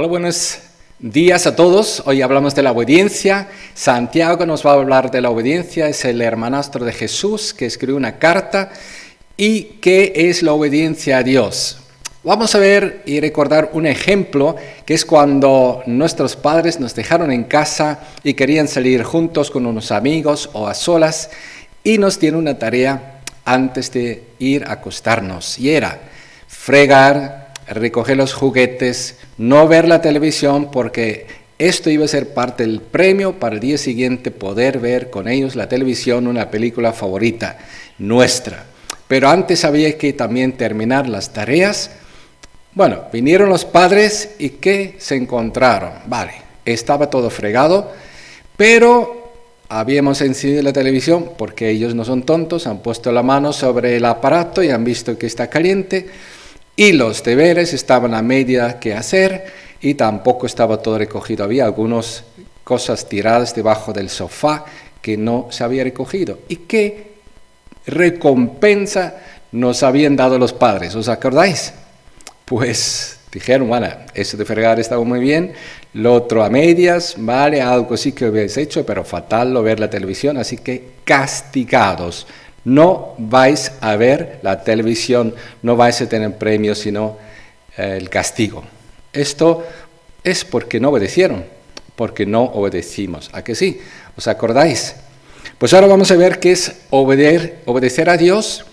Hola, buenos días a todos. Hoy hablamos de la obediencia. Santiago nos va a hablar de la obediencia. Es el hermanastro de Jesús que escribió una carta. ¿Y qué es la obediencia a Dios? Vamos a ver y recordar un ejemplo que es cuando nuestros padres nos dejaron en casa y querían salir juntos con unos amigos o a solas y nos dieron una tarea antes de ir a acostarnos y era fregar, recoger los juguetes, no ver la televisión porque esto iba a ser parte del premio para el día siguiente poder ver con ellos la televisión, una película favorita nuestra. Pero antes había que también terminar las tareas. Bueno, vinieron los padres y ¿qué se encontraron? Vale, estaba todo fregado, pero habíamos encendido la televisión porque ellos no son tontos, han puesto la mano sobre el aparato y han visto que está caliente y los deberes estaban a media que hacer y tampoco estaba todo recogido. Había algunas cosas tiradas debajo del sofá que no se había recogido. ¿Y qué recompensa nos habían dado los padres? ¿Os acordáis? Pues dijeron, bueno, eso de fregar estaba muy bien, lo otro a medias, vale, algo sí que habéis hecho, pero fatal lo ver la televisión, así que castigados. No vais a ver la televisión, no vais a tener premios, sino el castigo. Esto es porque no obedecieron, porque no obedecimos. ¿A que sí? ¿Os acordáis? Pues ahora vamos a ver qué es obedecer a Dios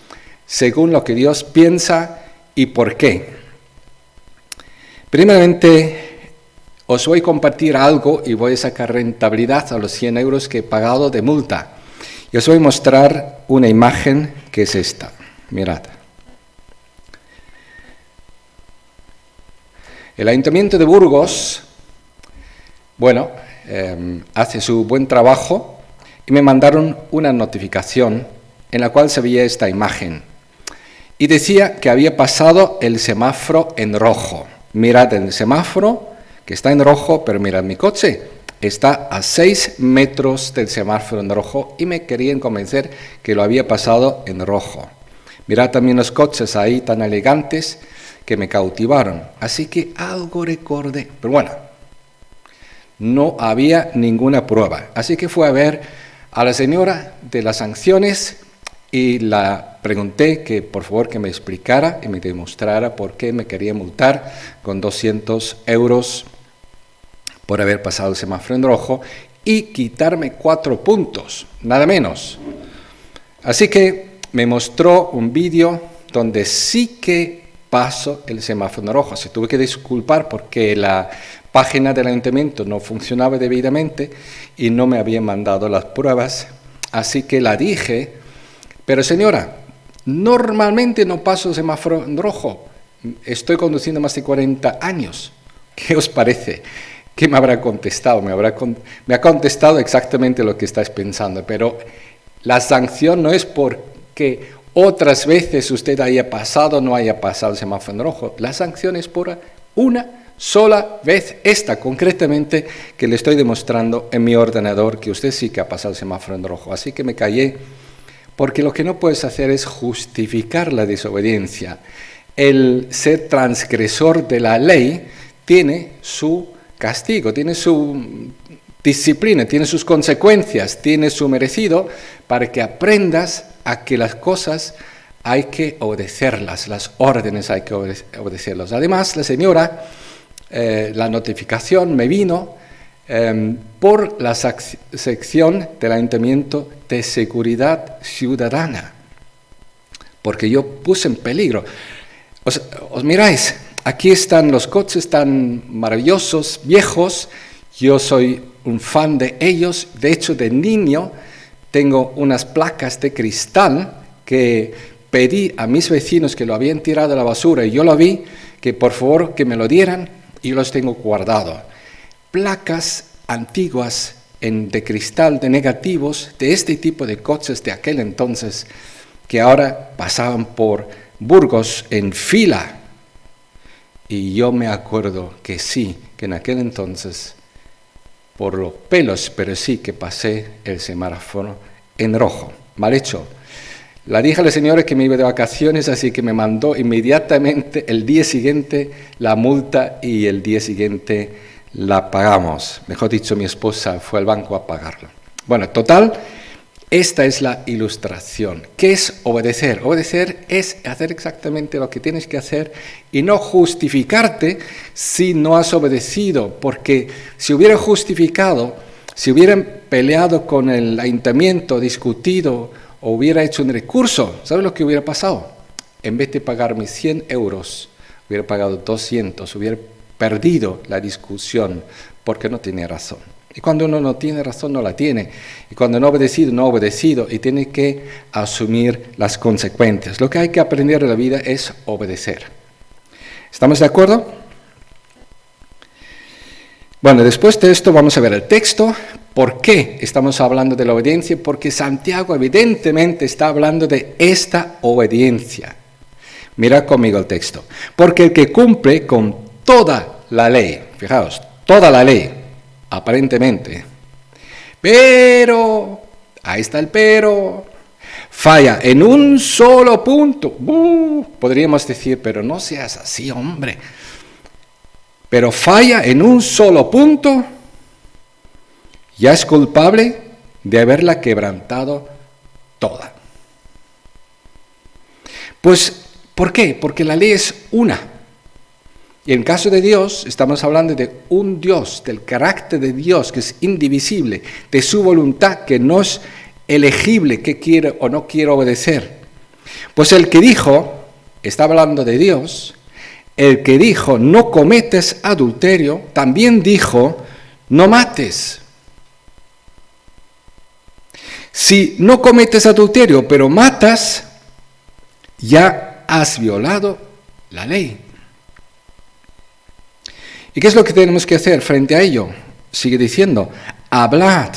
según lo que Dios piensa y por qué. Primeramente, os voy a compartir algo y voy a sacar rentabilidad a los 100 euros que he pagado de multa. Y os voy a mostrar una imagen que es esta. Mirad. El Ayuntamiento de Burgos, bueno, hace su buen trabajo y me mandaron una notificación en la cual se veía esta imagen. Y decía que había pasado el semáforo en rojo. Mirad el semáforo, que está en rojo, pero mirad mi coche. Está a 6 metros del semáforo en rojo y me querían convencer que lo había pasado en rojo. Mirad también los coches ahí tan elegantes que me cautivaron. Así que algo recordé. Pero bueno, no había ninguna prueba. Así que fui a ver a la señora de las sanciones y la pregunté que por favor que me explicara y me demostrara por qué me quería multar con 200 euros por haber pasado el semáforo en rojo y quitarme 4 puntos, nada menos. Así que me mostró un vídeo donde sí que paso el semáforo en rojo. Se tuve que disculpar porque la página del ayuntamiento no funcionaba debidamente y no me habían mandado las pruebas. Así que la dije, pero señora, normalmente no paso el semáforo en rojo. Estoy conduciendo más de 40 años. ¿Qué os parece? ¿Qué me habrá contestado? Me ha contestado exactamente lo que estáis pensando, pero la sanción no es porque otras veces usted haya pasado o no haya pasado el semáforo en rojo. La sanción es por una sola vez, esta concretamente, que le estoy demostrando en mi ordenador que usted sí que ha pasado el semáforo en rojo. Así que me callé, porque lo que no puedes hacer es justificar la desobediencia. El ser transgresor de la ley tiene su castigo, tiene su disciplina, tiene sus consecuencias, tiene su merecido para que aprendas a que las cosas hay que obedecerlas, las órdenes hay que obedecerlas. Además, la señora, la notificación me vino por la sección del Ayuntamiento de Seguridad Ciudadana, porque yo puse en peligro. Os miráis. Aquí están los coches tan maravillosos, viejos. Yo soy un fan de ellos. De hecho, de niño tengo unas placas de cristal que pedí a mis vecinos que lo habían tirado a la basura y yo lo vi, que por favor que me lo dieran y los tengo guardado. Placas antiguas de cristal, de negativos, de este tipo de coches de aquel entonces que ahora pasaban por Burgos en fila. Y yo me acuerdo que sí, que en aquel entonces, por los pelos, pero sí que pasé el semáforo en rojo. Mal hecho. La dije a la señora que me iba de vacaciones, así que me mandó inmediatamente el día siguiente la multa y el día siguiente la pagamos. Mejor dicho, mi esposa fue al banco a pagarla. Bueno, total, esta es la ilustración. ¿Qué es obedecer? Obedecer es hacer exactamente lo que tienes que hacer y no justificarte si no has obedecido, porque si hubieran justificado, si hubieran peleado con el ayuntamiento, discutido o hubiera hecho un recurso, ¿sabes lo que hubiera pasado? En vez de pagarme 100 euros, hubiera pagado 200, hubiera perdido la discusión porque no tenía razón. Y cuando uno no tiene razón, no la tiene. Y cuando no ha obedecido, no ha obedecido y tiene que asumir las consecuencias. Lo que hay que aprender de la vida es obedecer. ¿Estamos de acuerdo? Bueno, después de esto vamos a ver el texto. ¿Por qué estamos hablando de la obediencia? Porque Santiago evidentemente está hablando de esta obediencia. Mira conmigo el texto. Porque el que cumple con toda la ley, fijaos, toda la ley, aparentemente, pero, ahí está el pero, falla en un solo punto. Podríamos decir, pero no seas así, hombre. Pero falla en un solo punto, ya es culpable de haberla quebrantado toda. Pues, ¿por qué? Porque la ley es una. Y en caso de Dios, estamos hablando de un Dios, del carácter de Dios, que es indivisible, de su voluntad, que no es elegible, que quiere o no quiere obedecer. Pues el que dijo, está hablando de Dios, el que dijo, no cometes adulterio, también dijo, no mates. Si no cometes adulterio, pero matas, ya has violado la ley. ¿Y qué es lo que tenemos que hacer frente a ello? Sigue diciendo, hablad,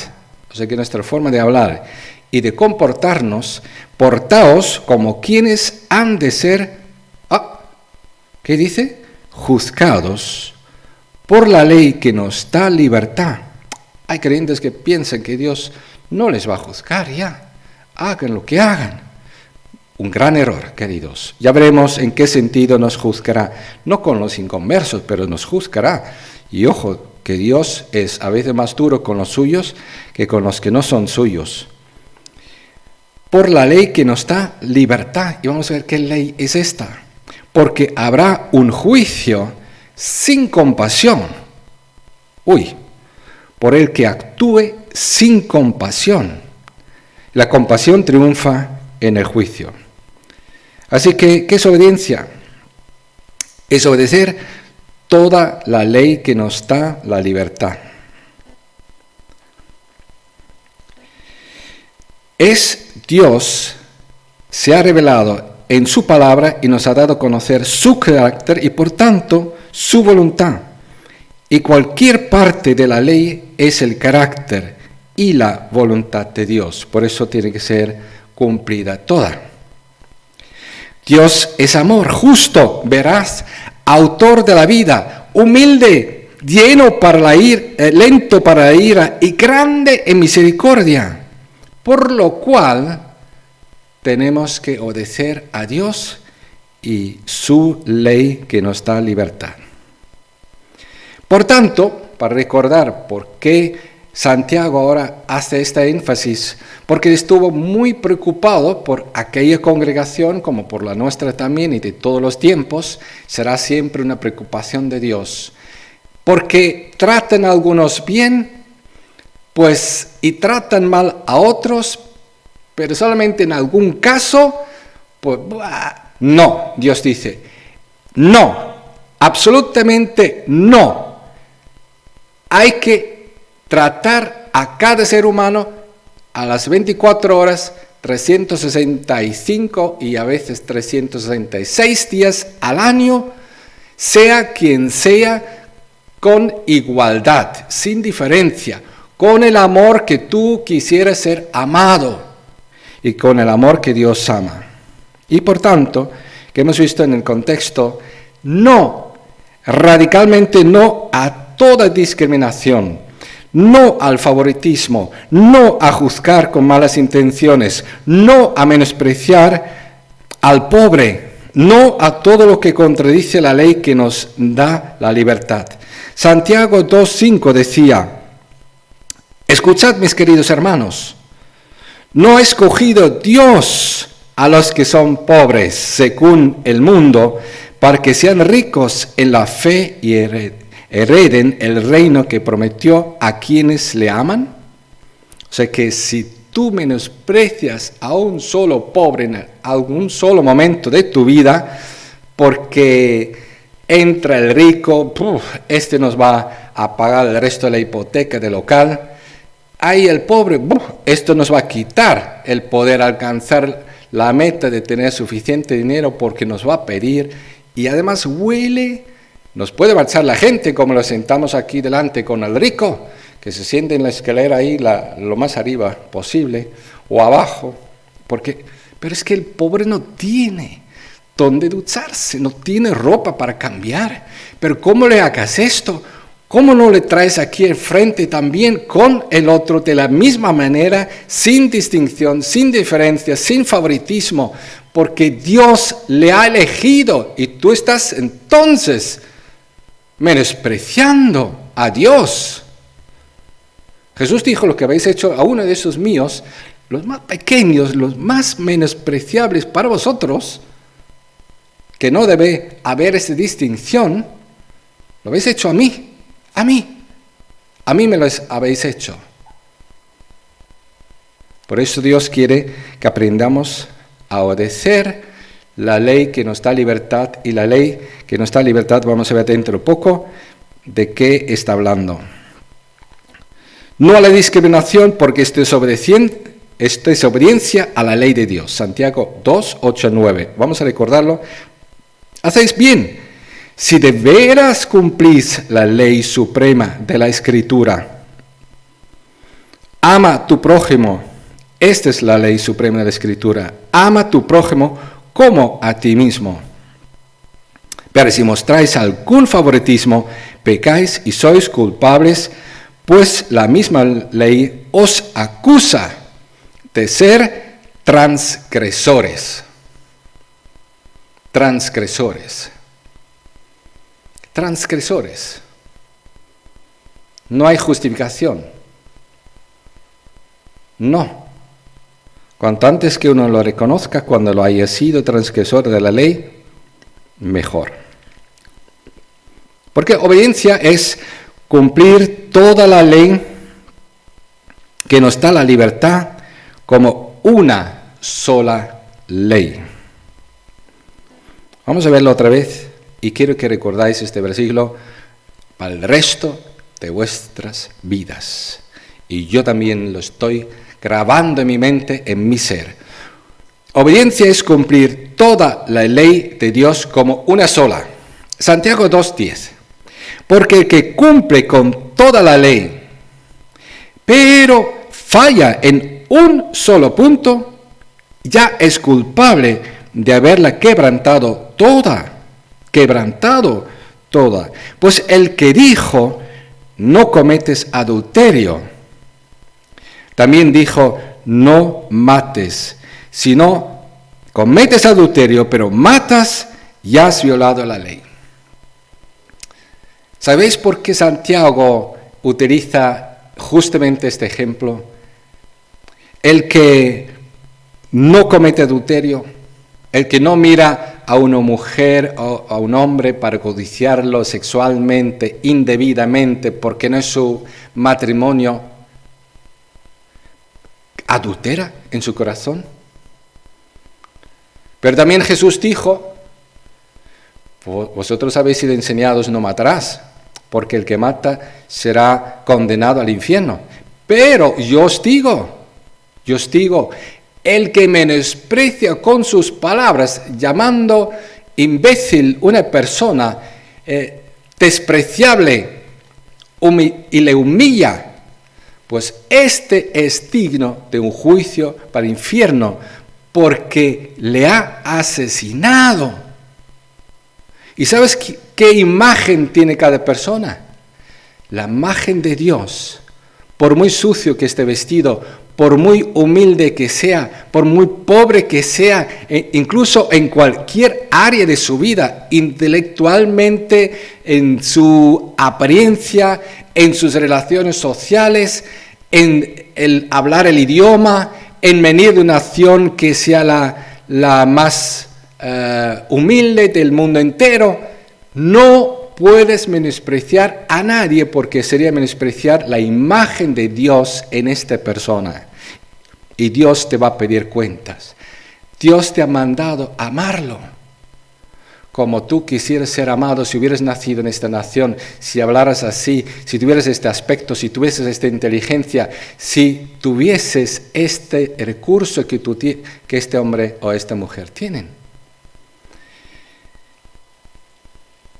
o sea que nuestra forma de hablar y de comportarnos, portaos como quienes han de ser, ¿qué dice? Juzgados por la ley que nos da libertad. Hay creyentes que piensan que Dios no les va a juzgar ya, hagan lo que hagan. Un gran error, queridos. Ya veremos en qué sentido nos juzgará. No con los inconversos, pero nos juzgará. Y ojo, que Dios es a veces más duro con los suyos que con los que no son suyos. Por la ley que nos da libertad. Y vamos a ver qué ley es esta. Porque habrá un juicio sin compasión. Por el que actúe sin compasión. La compasión triunfa en el juicio. Así que, ¿qué es obediencia? Es obedecer toda la ley que nos da la libertad. Dios se ha revelado en su palabra y nos ha dado a conocer su carácter y por tanto su voluntad. Y cualquier parte de la ley es el carácter y la voluntad de Dios. Por eso tiene que ser cumplida toda. Dios es amor, justo, veraz, autor de la vida, humilde, lleno para la ira, lento para la ira y grande en misericordia. Por lo cual tenemos que obedecer a Dios y su ley que nos da libertad. Por tanto, para recordar por qué Santiago ahora hace esta énfasis, porque estuvo muy preocupado por aquella congregación, como por la nuestra también y de todos los tiempos, será siempre una preocupación de Dios. Porque tratan a algunos bien, pues, y tratan mal a otros, pero solamente en algún caso, pues, no, Dios dice, no, absolutamente no. Hay que tratar a cada ser humano a las 24 horas, 365 y a veces 366 días al año, sea quien sea, con igualdad, sin diferencia, con el amor que tú quisieras ser amado y con el amor que Dios ama. Y por tanto, que hemos visto en el contexto, no, radicalmente no a toda discriminación, no al favoritismo, no a juzgar con malas intenciones, no a menospreciar al pobre, no a todo lo que contradice la ley que nos da la libertad. Santiago 2:5 decía: escuchad, mis queridos hermanos, no ha escogido Dios a los que son pobres, según el mundo, para que sean ricos en la fe y hereden el reino que prometió a quienes le aman. O sea que si tú menosprecias a un solo pobre en algún solo momento de tu vida, porque entra el rico, este nos va a pagar el resto de la hipoteca del local, ahí el pobre, esto nos va a quitar el poder alcanzar la meta de tener suficiente dinero porque nos va a pedir, y además huele, nos puede marchar la gente como lo sentamos aquí delante con el rico, que se siente en la escalera ahí lo más arriba posible, o abajo, pero es que el pobre no tiene donde ducharse, no tiene ropa para cambiar. Pero ¿cómo le hagas esto? ¿Cómo no le traes aquí enfrente también con el otro de la misma manera, sin distinción, sin diferencia, sin favoritismo? Porque Dios le ha elegido y tú estás entonces menospreciando a Dios. Jesús dijo: lo que habéis hecho a uno de esos míos, los más pequeños, los más menospreciables para vosotros, que no debe haber esa distinción, lo habéis hecho a mí me lo habéis hecho. Por eso Dios quiere que aprendamos a obedecer la ley que nos da libertad, y la ley que nos da libertad, vamos a ver dentro de poco de qué está hablando. No a la discriminación, porque esto es obediencia a la ley de Dios. Santiago 2:8-9. Vamos a recordarlo. Hacéis bien si de veras cumplís la ley suprema de la Escritura. Ama a tu prójimo. Esta es la ley suprema de la Escritura. Ama a tu prójimo como a ti mismo. Pero si mostráis algún favoritismo, pecáis y sois culpables, pues la misma ley os acusa de ser transgresores. Transgresores. Transgresores. No hay justificación. No. Cuanto antes que uno lo reconozca, cuando lo haya sido transgresor de la ley, mejor. Porque obediencia es cumplir toda la ley que nos da la libertad como una sola ley. Vamos a verlo otra vez, y quiero que recordáis este versículo para el resto de vuestras vidas. Y yo también lo estoy grabando en mi mente, en mi ser. Obediencia es cumplir toda la ley de Dios como una sola. Santiago 2:10. Porque el que cumple con toda la ley, pero falla en un solo punto, ya es culpable de haberla quebrantado toda. Pues el que dijo: no cometes adulterio, también dijo: no mates. Si no cometes adulterio, pero matas, ya has violado la ley. ¿Sabéis por qué Santiago utiliza justamente este ejemplo? El que no comete adulterio, el que no mira a una mujer o a un hombre para codiciarlo sexualmente, indebidamente, porque no es su matrimonio, adultera en su corazón. Pero también Jesús dijo: vosotros habéis sido enseñados: no matarás, porque el que mata será condenado al infierno. Pero yo os digo, el que menosprecia con sus palabras, llamando imbécil una persona despreciable y le humilla, pues este es digno de un juicio para el infierno, porque le ha asesinado. ¿Y sabes qué imagen tiene cada persona? La imagen de Dios, por muy sucio que esté vestido, por muy humilde que sea, por muy pobre que sea, incluso en cualquier área de su vida, intelectualmente, en su apariencia, en sus relaciones sociales, en el hablar el idioma, en venir de una nación que sea la más humilde del mundo entero, no puedes menospreciar a nadie porque sería menospreciar la imagen de Dios en esta persona. Y Dios te va a pedir cuentas. Dios te ha mandado a amarlo. Como tú quisieras ser amado si hubieras nacido en esta nación, si hablaras así, si tuvieras este aspecto, si tuvieses esta inteligencia, si tuvieses este recurso que este hombre o esta mujer tienen.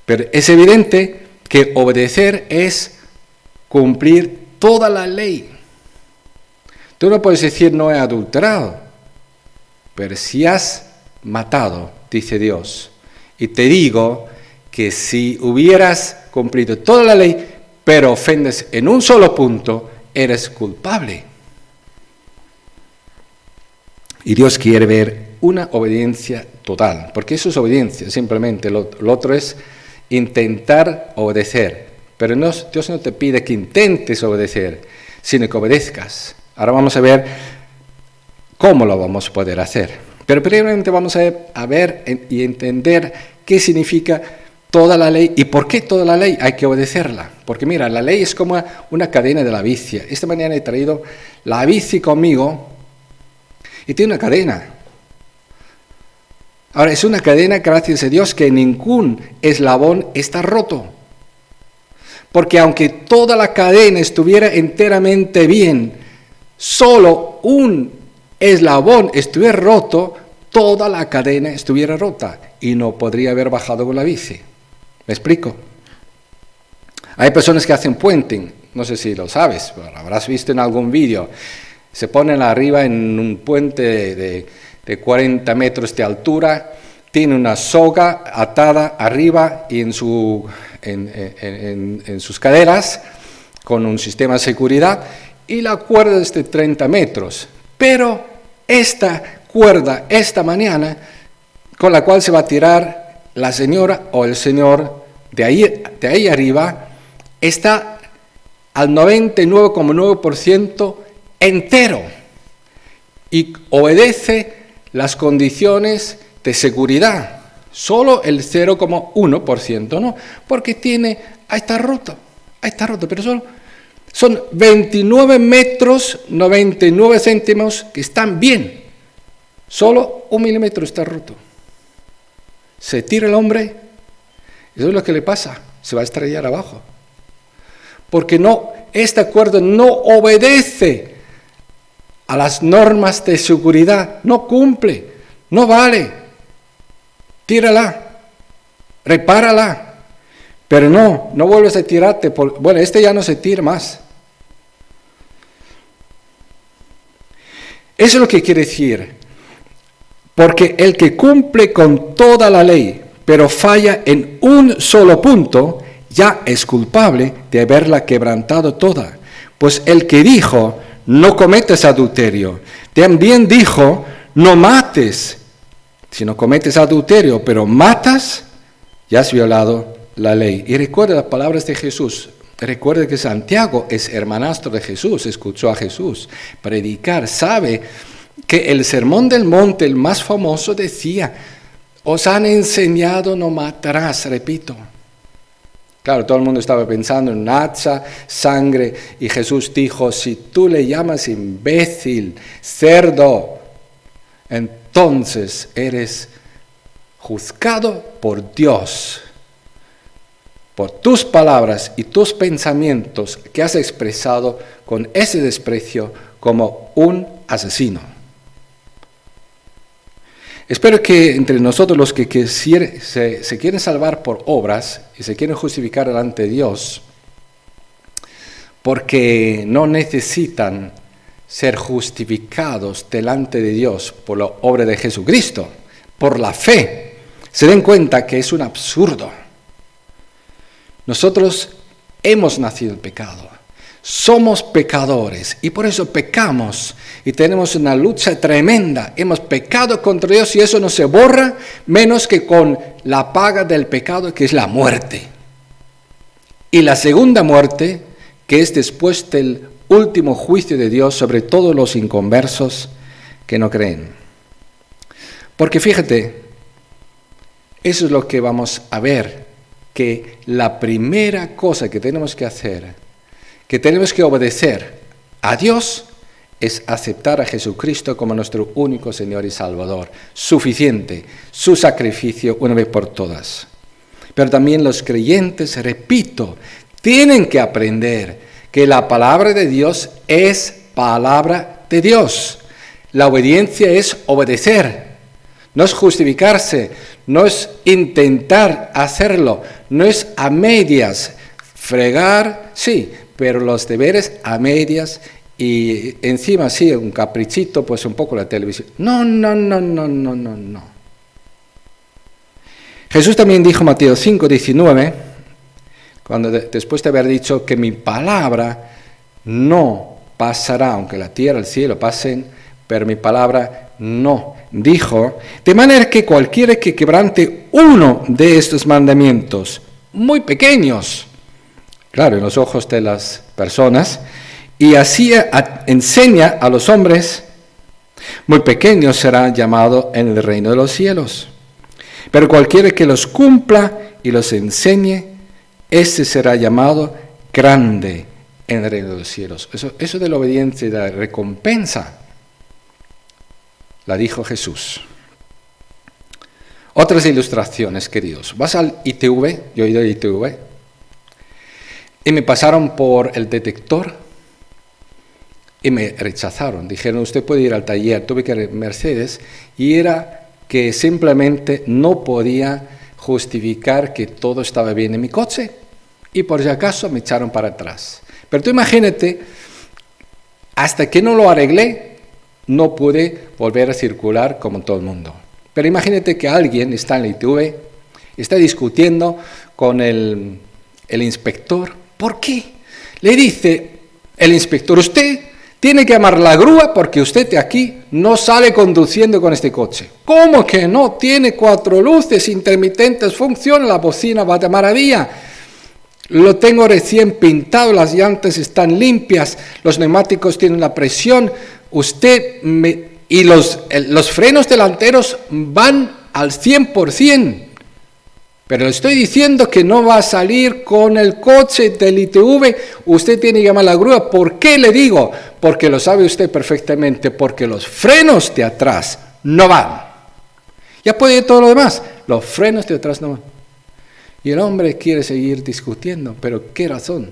Pero es evidente que obedecer es cumplir toda la ley. Tú no puedes decir no he adulterado, pero si has matado, dice Dios, y te digo que si hubieras cumplido toda la ley, pero ofendes en un solo punto, eres culpable. Y Dios quiere ver una obediencia total, porque eso es obediencia, simplemente. Lo otro es intentar obedecer. Pero Dios no te pide que intentes obedecer, sino que obedezcas. Ahora vamos a ver cómo lo vamos a poder hacer. Pero primeramente vamos a ver y entender qué significa toda la ley y por qué toda la ley hay que obedecerla. Porque mira, la ley es como una cadena de la bici. Esta mañana he traído la bici conmigo y tiene una cadena. Ahora, es una cadena, gracias a Dios, que ningún eslabón está roto. Porque aunque toda la cadena estuviera enteramente bien, solo un eslabón estuviera roto, toda la cadena estuviera rota y no podría haber bajado con la bici. ¿Me explico? Hay personas que hacen puenting, no sé si lo sabes, pero lo habrás visto en algún vídeo. Se ponen arriba en un puente de 40 metros de altura, tiene una soga atada arriba y en sus caderas con un sistema de seguridad, y la cuerda es de 30 metros. Pero esta cuerda, esta mañana, con la cual se va a tirar la señora o el señor de ahí arriba, está al 99,9% entero y obedece las condiciones de seguridad. Solo el 0,1% no, porque ahí está roto, pero son 29 metros, 99 céntimos que están bien. Solo 1 milímetro está roto. Se tira el hombre, eso es lo que le pasa, se va a estrellar abajo. Porque este acuerdo no obedece a las normas de seguridad, no cumple, no vale. Tírala, repárala. Pero no vuelves a tirarte. Bueno, ya no se tira más. Eso es lo que quiere decir. Porque el que cumple con toda la ley, pero falla en un solo punto, ya es culpable de haberla quebrantado toda. Pues el que dijo, no cometas adulterio, también dijo, no mates. Si no cometes adulterio, pero matas, ya has violado la ley. Y recuerda las palabras de Jesús. Recuerda que Santiago es hermanastro de Jesús, escuchó a Jesús predicar, sabe que el Sermón del Monte, el más famoso, decía, os han enseñado no matarás, repito. Claro, todo el mundo estaba pensando en hacha, sangre, y Jesús dijo, si tú le llamas imbécil, cerdo, entonces eres juzgado por Dios, por tus palabras y tus pensamientos que has expresado con ese desprecio como un asesino. Espero que entre nosotros los que se quieren salvar por obras y se quieren justificar delante de Dios, porque no necesitan ser justificados delante de Dios por la obra de Jesucristo, por la fe, se den cuenta que es un absurdo. Nosotros hemos nacido en pecado. Somos pecadores y por eso pecamos y tenemos una lucha tremenda. Hemos pecado contra Dios y eso no se borra menos que con la paga del pecado, que es la muerte. Y la segunda muerte, que es después del último juicio de Dios sobre todos los inconversos que no creen. Porque fíjate, eso es lo que vamos a ver, que la primera cosa que tenemos que hacer, que tenemos que obedecer a Dios, es aceptar a Jesucristo como nuestro único Señor y Salvador. Suficiente, su sacrificio una vez por todas. Pero también los creyentes, repito, tienen que aprender que la palabra de Dios es palabra de Dios. La obediencia es obedecer, no es justificarse, no es intentar hacerlo, no es a medias, fregar, sí, pero los deberes a medias y encima sí, un caprichito, pues un poco la televisión. No. Jesús también dijo en Mateo 5:19, cuando después de haber dicho que mi palabra no pasará, aunque la tierra y el cielo pasen, pero mi palabra no. Dijo, de manera que cualquiera que quebrante uno de estos mandamientos, muy pequeños, claro, en los ojos de las personas, y así enseña a los hombres, muy pequeño será llamado en el reino de los cielos. Pero cualquiera que los cumpla y los enseñe, ese será llamado grande en el reino de los cielos. Eso de la obediencia y de la recompensa, la dijo Jesús. Otras ilustraciones, queridos. Vas al ITV, yo he ido al ITV, y me pasaron por el detector y me rechazaron. Dijeron, usted puede ir al taller. Tuve que ir a Mercedes y era que simplemente no podía justificar que todo estaba bien en mi coche y por si acaso me echaron para atrás. Pero tú imagínate, hasta que no lo arreglé, no pude volver a circular como todo el mundo. Pero imagínate que alguien está en la ITV, está discutiendo con el inspector. ¿Por qué? Le dice el inspector, usted tiene que llamar la grúa porque usted de aquí no sale conduciendo con este coche. ¿Cómo que no? Tiene 4 luces intermitentes, funciona, la bocina va de maravilla. Lo tengo recién pintado, las llantas están limpias, los neumáticos tienen la presión, y los frenos delanteros van al 100%. Pero le estoy diciendo que no va a salir con el coche del ITV, usted tiene que llamar a la grúa. ¿Por qué le digo? Porque lo sabe usted perfectamente, porque los frenos de atrás no van. Ya puede ir todo lo demás, los frenos de atrás no van. Y el hombre quiere seguir discutiendo, pero ¿qué razón?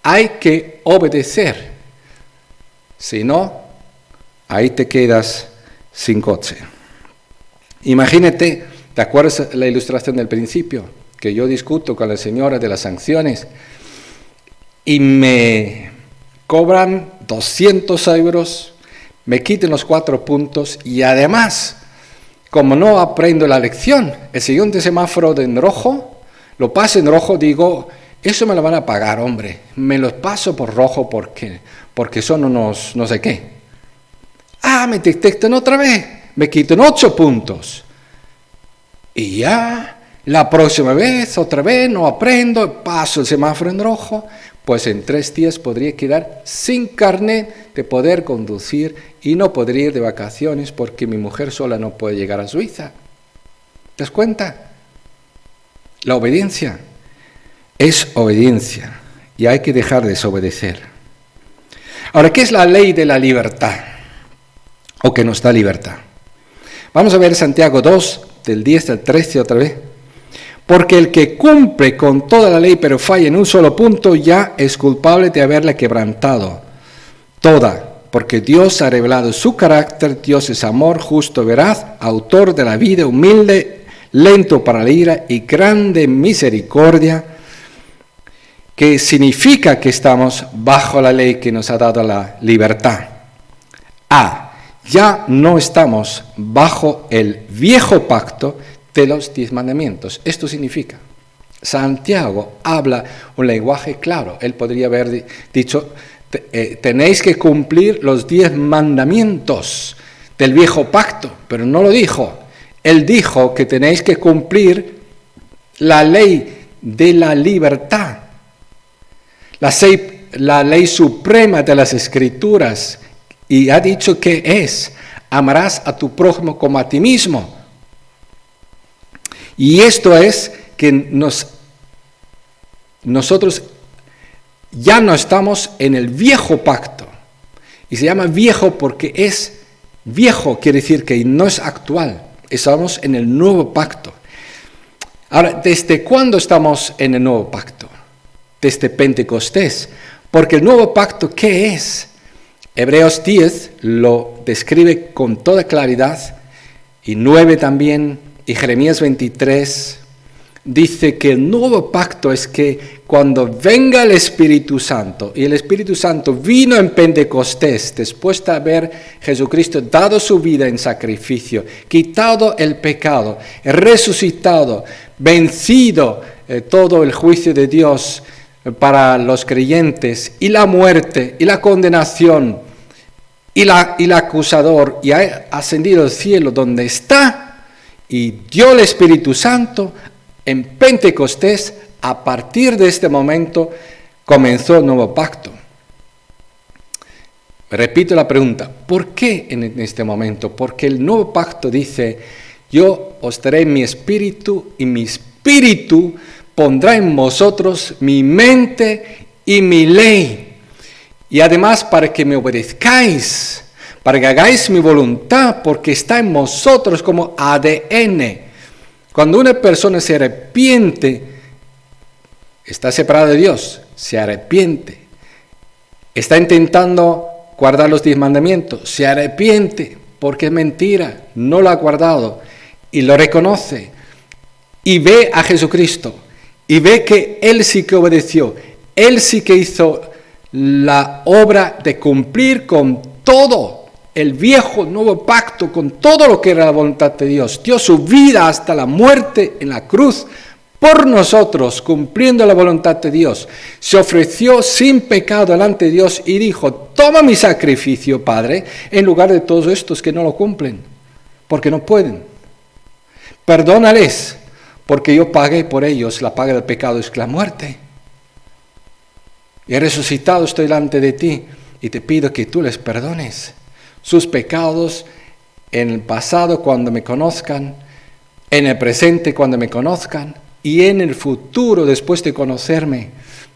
Hay que obedecer, si no, ahí te quedas sin coche. Imagínate, ¿te acuerdas la ilustración del principio? Que yo discuto con la señora de las sanciones y me cobran 200 euros, me quiten los 4 puntos y además, como no aprendo la lección, el siguiente semáforo en rojo, lo paso en rojo, digo, eso me lo van a pagar, hombre, me los paso por rojo porque son unos no sé qué. Me detectan otra vez, me quitan 8 puntos. Y ya, la próxima vez, otra vez, no aprendo, paso el semáforo en rojo, pues en 3 días podría quedar sin carnet de poder conducir y no podría ir de vacaciones porque mi mujer sola no puede llegar a Suiza. ¿Te das cuenta? La obediencia es obediencia y hay que dejar de desobedecer. Ahora, ¿qué es la ley de la libertad? O que nos da libertad. Vamos a ver Santiago 2, del 10 al 13 otra vez. Porque el que cumple con toda la ley pero falla en un solo punto ya es culpable de haberla quebrantado toda, porque Dios ha revelado su carácter. Dios es amor, justo, veraz, autor de la vida, humilde, lento para la ira y grande misericordia, que significa que estamos bajo la ley que nos ha dado la libertad. Ya no estamos bajo el viejo pacto de los 10 mandamientos. Esto significa, Santiago habla un lenguaje claro. Él podría haber dicho, tenéis que cumplir los 10 mandamientos del viejo pacto, pero no lo dijo. Él dijo que tenéis que cumplir la ley de la libertad, la ley suprema de las Escrituras, y ha dicho que es, amarás a tu prójimo como a ti mismo. Y esto es que nosotros ya no estamos en el viejo pacto, y se llama viejo porque es viejo, quiere decir que no es actual, estamos en el nuevo pacto. Ahora, ¿desde cuándo estamos en el nuevo pacto? Desde Pentecostés. Porque el nuevo pacto, ¿qué es? Hebreos 10 lo describe con toda claridad, y 9 también, y Jeremías 23 dice que el nuevo pacto es que cuando venga el Espíritu Santo, y el Espíritu Santo vino en Pentecostés, después de haber Jesucristo dado su vida en sacrificio, quitado el pecado, resucitado, vencido todo el juicio de Dios para los creyentes, y la muerte, y la condenación, y el acusador, y ha ascendido al cielo donde está, y dio el Espíritu Santo. En Pentecostés, a partir de este momento, comenzó el nuevo pacto. Repito la pregunta, ¿por qué en este momento? Porque el nuevo pacto dice, yo os daré mi espíritu, y mi espíritu pondrá en vosotros mi mente y mi ley. Y además para que me obedezcáis, para que hagáis mi voluntad, porque está en vosotros como ADN. Cuando una persona se arrepiente, está separada de Dios, se arrepiente, está intentando guardar los 10 mandamientos, se arrepiente porque es mentira, no lo ha guardado, y lo reconoce, y ve a Jesucristo, y ve que Él sí que obedeció, Él sí que hizo la obra de cumplir con todo el viejo, nuevo pacto, con todo lo que era la voluntad de Dios. Dio su vida hasta la muerte en la cruz por nosotros, cumpliendo la voluntad de Dios. Se ofreció sin pecado delante de Dios y dijo, toma mi sacrificio, Padre, en lugar de todos estos que no lo cumplen, porque no pueden. Perdónales, porque yo pagué por ellos, la paga del pecado es la muerte. Y he resucitado, estoy delante de ti, y te pido que tú les perdones sus pecados en el pasado cuando me conozcan, en el presente cuando me conozcan, y en el futuro después de conocerme,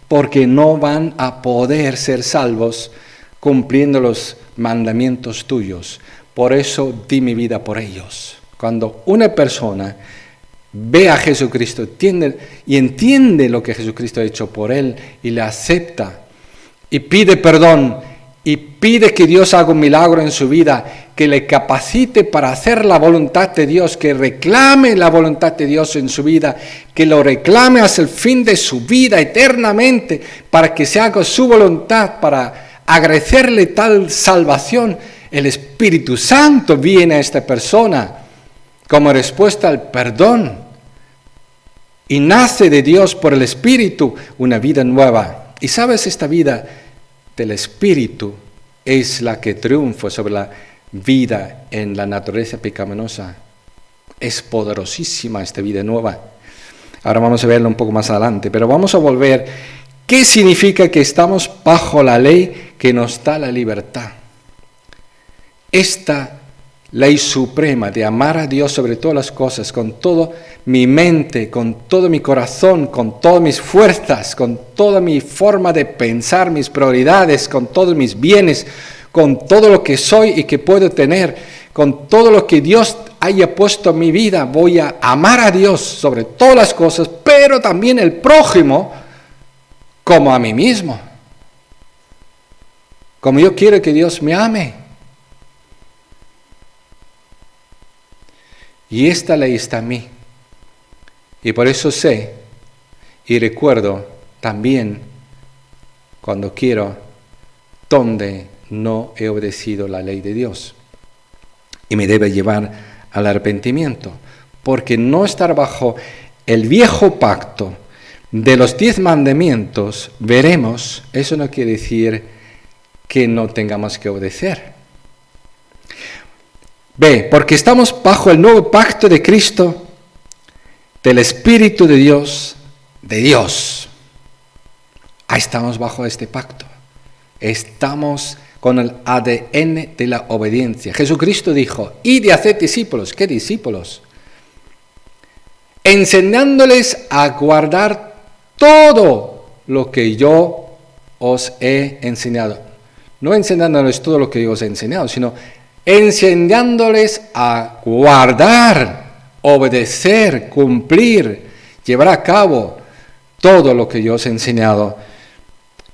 porque no van a poder ser salvos cumpliendo los mandamientos tuyos. Por eso di mi vida por ellos. Cuando una persona ve a Jesucristo y entiende lo que Jesucristo ha hecho por él y le acepta y pide perdón y pide que Dios haga un milagro en su vida, que le capacite para hacer la voluntad de Dios, que reclame la voluntad de Dios en su vida, que lo reclame hasta el fin de su vida eternamente, para que se haga su voluntad, para agradecerle tal salvación. El Espíritu Santo viene a esta persona como respuesta al perdón y nace de Dios por el Espíritu una vida nueva. Y sabes, esta vida del Espíritu es la que triunfa sobre la vida en la naturaleza pecaminosa. Es poderosísima esta vida nueva. Ahora vamos a verlo un poco más adelante, pero vamos a volver. ¿Qué significa que estamos bajo la ley que nos da la libertad? Esta ley suprema de amar a Dios sobre todas las cosas, con toda mi mente, con todo mi corazón, con todas mis fuerzas, con toda mi forma de pensar, mis prioridades, con todos mis bienes, con todo lo que soy y que puedo tener, con todo lo que Dios haya puesto en mi vida. Voy a amar a Dios sobre todas las cosas, pero también el prójimo como a mí mismo. Como yo quiero que Dios me ame. Y esta ley está en mí. Y por eso sé y recuerdo también cuando quiero donde no he obedecido la ley de Dios. Y me debe llevar al arrepentimiento. Porque no estar bajo el viejo pacto de los 10 mandamientos, veremos, eso no quiere decir que no tengamos que obedecer. B, porque estamos bajo el nuevo pacto de Cristo, del Espíritu de Dios, Ahí estamos bajo este pacto. Estamos con el ADN de la obediencia. Jesucristo dijo, id y haced discípulos. ¿Qué discípulos? Enseñándoles a guardar todo lo que yo os he enseñado. No enseñándoles todo lo que yo os he enseñado, sino enseñándoles a guardar, obedecer, cumplir, llevar a cabo todo lo que yo os he enseñado.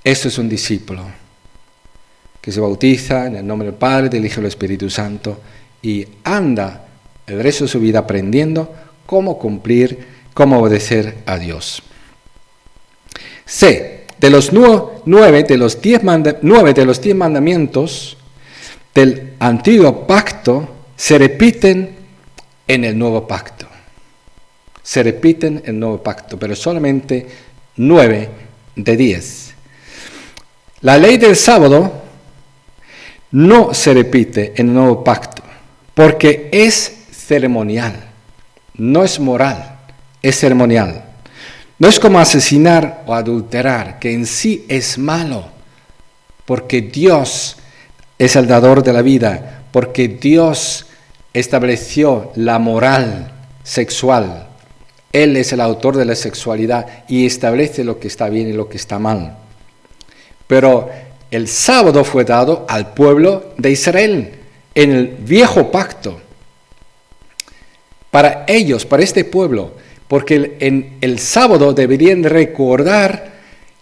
Esto es un discípulo que se bautiza en el nombre del Padre, del Hijo y del Espíritu Santo y anda el resto de su vida aprendiendo cómo cumplir, cómo obedecer a Dios. C. De los 9 de los 10 mandamientos del antiguo pacto se repiten en el nuevo pacto. Se repiten en el nuevo pacto, pero solamente 9 de 10. La ley del sábado no se repite en el nuevo pacto, porque es ceremonial, no es moral, es ceremonial. No es como asesinar o adulterar, que en sí es malo, porque Dios es el dador de la vida, porque Dios estableció la moral sexual. Él es el autor de la sexualidad y establece lo que está bien y lo que está mal. Pero el sábado fue dado al pueblo de Israel en el viejo pacto. Para ellos, para este pueblo, porque en el sábado deberían recordar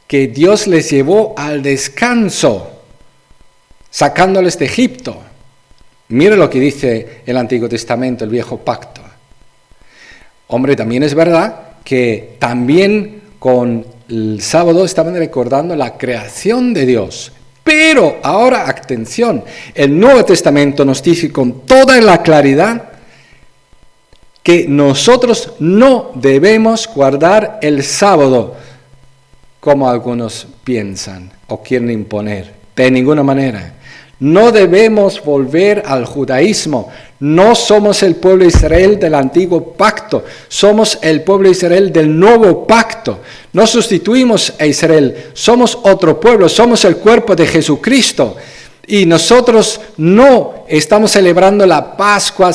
que Dios les llevó al descanso, sacándoles de Egipto. Mira lo que dice el Antiguo Testamento, el viejo pacto. Hombre, también es verdad que también con el sábado estaban recordando la creación de Dios. Pero ahora, atención, el Nuevo Testamento nos dice con toda la claridad que nosotros no debemos guardar el sábado como algunos piensan o quieren imponer, de ninguna manera. No debemos volver al judaísmo. No somos el pueblo de Israel del antiguo pacto, somos el pueblo de Israel del nuevo pacto. No sustituimos a Israel, somos otro pueblo, somos el cuerpo de Jesucristo. Y nosotros no estamos celebrando la Pascua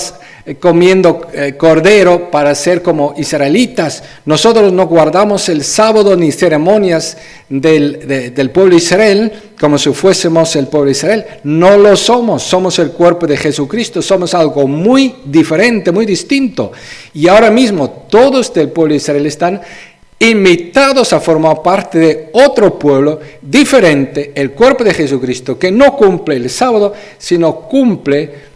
comiendo cordero para ser como israelitas. Nosotros no guardamos el sábado ni ceremonias del pueblo de Israel como si fuésemos el pueblo de Israel. No lo somos, somos el cuerpo de Jesucristo, somos algo muy diferente, muy distinto. Y ahora mismo todos del pueblo de Israel están invitados a formar parte de otro pueblo diferente, el cuerpo de Jesucristo, que no cumple el sábado, sino cumple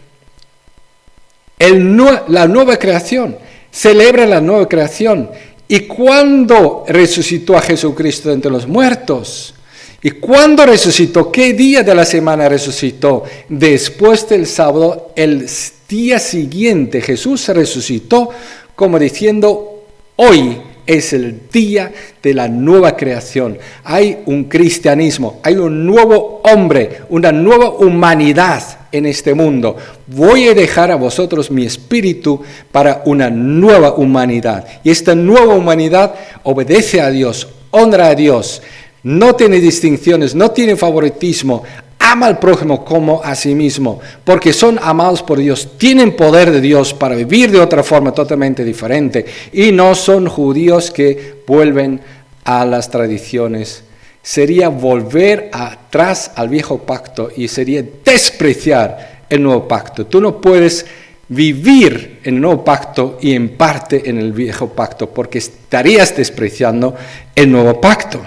la nueva creación, celebra la nueva creación. ¿Y cuándo resucitó a Jesucristo entre los muertos? ¿Y cuándo resucitó? ¿Qué día de la semana resucitó? Después del sábado, el día siguiente, Jesús resucitó como diciendo, hoy es el día de la nueva creación. Hay un cristianismo, hay un nuevo hombre, una nueva humanidad en este mundo. Voy a dejar a vosotros mi espíritu para una nueva humanidad. Y esta nueva humanidad obedece a Dios, honra a Dios, no tiene distinciones, no tiene favoritismo, ama al prójimo como a sí mismo, porque son amados por Dios, tienen poder de Dios para vivir de otra forma totalmente diferente y no son judíos que vuelven a las tradiciones. Sería volver atrás al viejo pacto y sería despreciar el nuevo pacto. Tú no puedes vivir en el nuevo pacto y en parte en el viejo pacto porque estarías despreciando el nuevo pacto.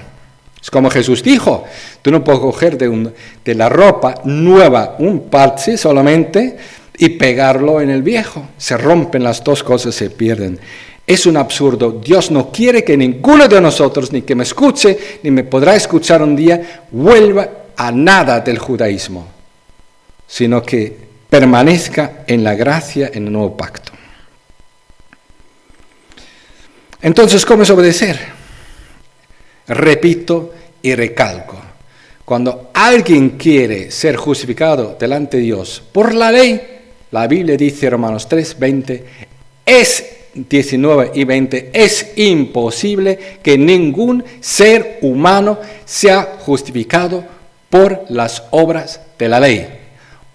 Es como Jesús dijo, tú no puedes coger de la ropa nueva un parche solamente y pegarlo en el viejo. Se rompen las dos cosas, se pierden. Es un absurdo. Dios no quiere que ninguno de nosotros, ni que me escuche, ni me podrá escuchar un día, vuelva a nada del judaísmo, sino que permanezca en la gracia, en el nuevo pacto. Entonces, ¿cómo es obedecer? repito y recalco. Cuando alguien quiere ser justificado delante de Dios por la ley, la Biblia dice, Romanos 3, 19 y 20, es imposible que ningún ser humano sea justificado por las obras de la ley.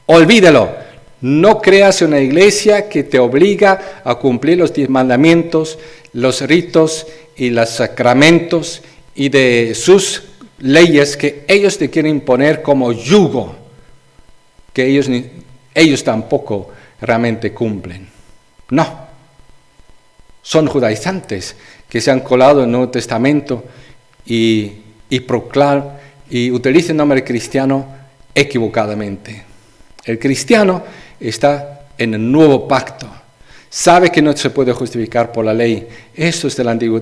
Olvídalo. No creas una iglesia que te obliga a cumplir los 10 mandamientos, los ritos y los sacramentos y de sus leyes que ellos te quieren imponer como yugo, que ellos tampoco realmente cumplen. No, son judaizantes que se han colado en el Nuevo Testamento y proclaman y utilizan el nombre cristiano equivocadamente. El cristiano está en el nuevo pacto, sabe que no se puede justificar por la ley. Esto es del antiguo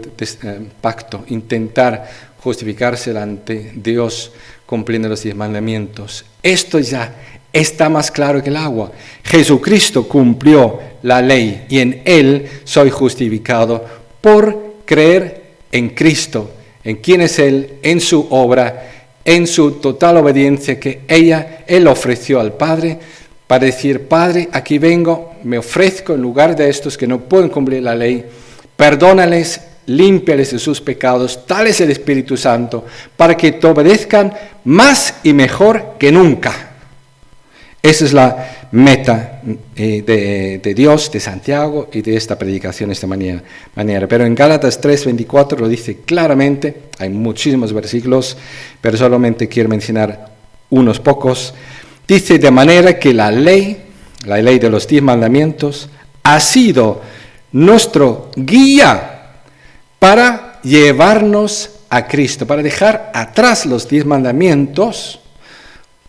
pacto, intentar justificarse ante Dios cumpliendo los 10 mandamientos. Esto ya está más claro que el agua. Jesucristo cumplió la ley y en Él soy justificado por creer en Cristo, en quién es Él, en su obra, en su total obediencia que Él ofreció al Padre para decir, Padre, aquí vengo, me ofrezco en lugar de estos que no pueden cumplir la ley, perdónales, límpiales de sus pecados, dales el Espíritu Santo, para que te obedezcan más y mejor que nunca. Esa es la meta de Dios, de Santiago y de esta predicación de esta manera. Pero en Gálatas 3:24 lo dice claramente, hay muchísimos versículos, pero solamente quiero mencionar unos pocos. Dice, de manera que la ley de los 10 mandamientos, ha sido nuestro guía para llevarnos a Cristo, para dejar atrás los 10 mandamientos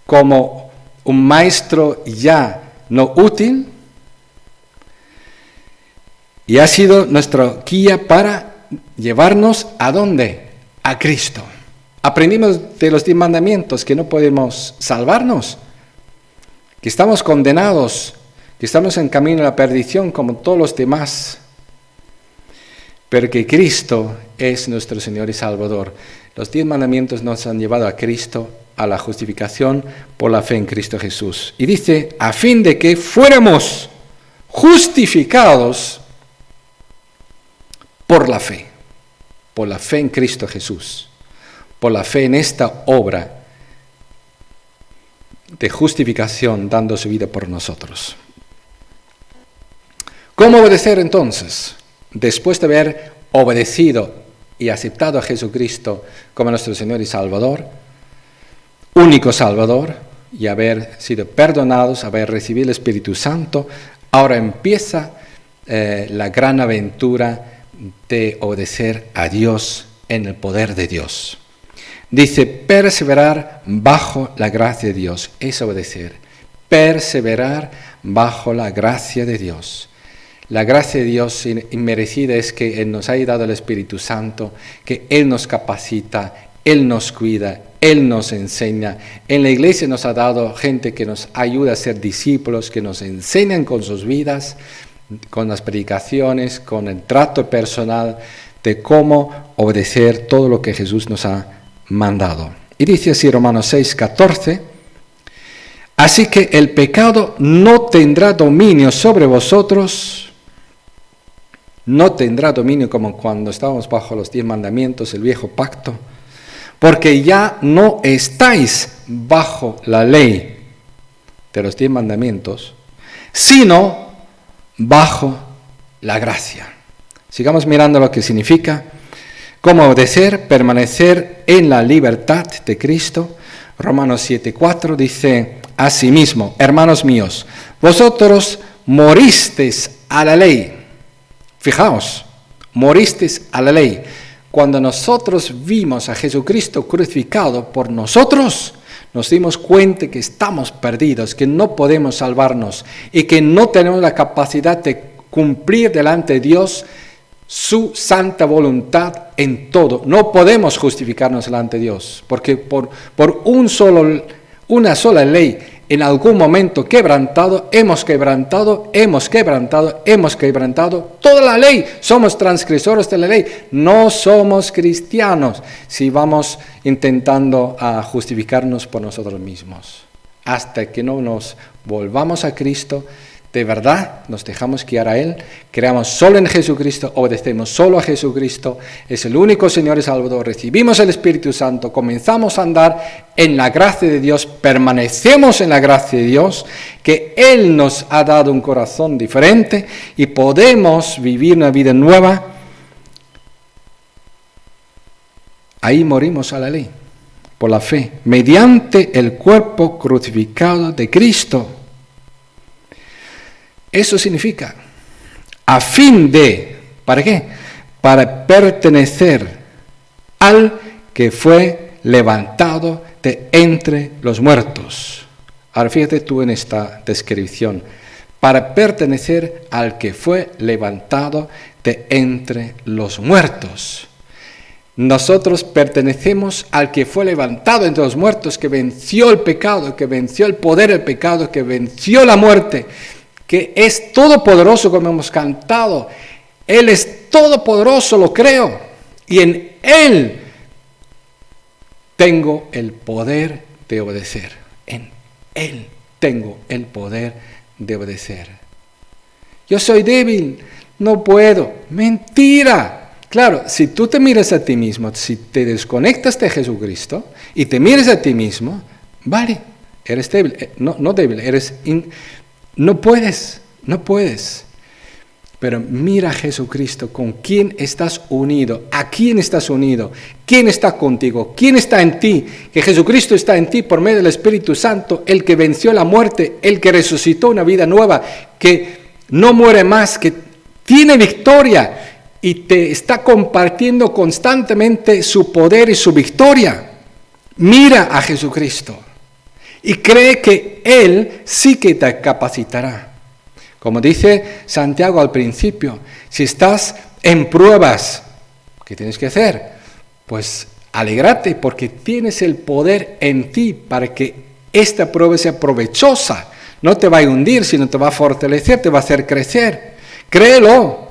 como un maestro ya no útil, y ha sido nuestra guía para llevarnos ¿a dónde? A Cristo. Aprendimos de los 10 mandamientos que no podemos salvarnos, que estamos condenados, que estamos en camino a la perdición como todos los demás, pero que Cristo es nuestro Señor y Salvador. Los 10 mandamientos nos han llevado a Cristo, a la justificación por la fe en Cristo Jesús. Y dice, a fin de que fuéramos justificados por la fe en Cristo Jesús, por la fe en esta obra de justificación, dando su vida por nosotros. ¿Cómo obedecer entonces? Después de haber obedecido y aceptado a Jesucristo como nuestro Señor y Salvador, único Salvador, y haber sido perdonados, haber recibido el Espíritu Santo, ahora empieza la gran aventura de obedecer a Dios en el poder de Dios. Dice, perseverar bajo la gracia de Dios, es obedecer, perseverar bajo la gracia de Dios. La gracia de Dios inmerecida es que Él nos ha dado el Espíritu Santo, que Él nos capacita, Él nos cuida, Él nos enseña. En la iglesia nos ha dado gente que nos ayuda a ser discípulos, que nos enseñan con sus vidas, con las predicaciones, con el trato personal, de cómo obedecer todo lo que Jesús nos ha mandado. Y dice así Romanos 6:14, así que el pecado no tendrá dominio sobre vosotros, no tendrá dominio como cuando estábamos bajo los 10 mandamientos, el viejo pacto, porque ya no estáis bajo la ley de los 10 mandamientos, sino bajo la gracia. Sigamos mirando lo que significa. ¿Cómo obedecer? Permanecer en la libertad de Cristo. Romanos 7:4 dice, asimismo, hermanos míos, vosotros moristeis a la ley. Fijaos, moristeis a la ley. Cuando nosotros vimos a Jesucristo crucificado por nosotros, nos dimos cuenta que estamos perdidos, que no podemos salvarnos y que no tenemos la capacidad de cumplir delante de Dios su santa voluntad en todo. No podemos justificarnos delante de Dios, porque por una sola ley en algún momento quebrantado toda la ley. Somos transgresores de la ley. No somos cristianos si vamos intentando justificarnos por nosotros mismos. Hasta que no nos volvamos a Cristo, de verdad nos dejamos guiar a Él, creamos solo en Jesucristo, obedecemos solo a Jesucristo, es el único Señor y Salvador, recibimos el Espíritu Santo, comenzamos a andar en la gracia de Dios, permanecemos en la gracia de Dios, que Él nos ha dado un corazón diferente y podemos vivir una vida nueva. Ahí morimos a la ley, por la fe, mediante el cuerpo crucificado de Cristo. Eso significa, a fin de, ¿para qué? Para pertenecer al que fue levantado de entre los muertos. Ahora fíjate tú en esta descripción. Para pertenecer al que fue levantado de entre los muertos. Nosotros pertenecemos al que fue levantado entre los muertos, que venció el pecado, que venció el poder del pecado, que venció la muerte, que es todopoderoso, como hemos cantado. Él es todopoderoso, lo creo, y en Él tengo el poder de obedecer. En Él tengo el poder de obedecer. Yo soy débil, no puedo. Mentira. Claro, si tú te miras a ti mismo, si te desconectas de Jesucristo y te miras a ti mismo, vale, eres débil. No débil, no puedes. Pero mira a Jesucristo, con quién estás unido, a quién estás unido, quién está contigo, quién está en ti, que Jesucristo está en ti por medio del Espíritu Santo, el que venció la muerte, el que resucitó una vida nueva, que no muere más, que tiene victoria y te está compartiendo constantemente su poder y su victoria. Mira a Jesucristo y cree que Él sí que te capacitará. Como dice Santiago al principio, si estás en pruebas, ¿qué tienes que hacer? Pues alégrate porque tienes el poder en ti para que esta prueba sea provechosa. No te va a hundir, sino te va a fortalecer, te va a hacer crecer. Créelo.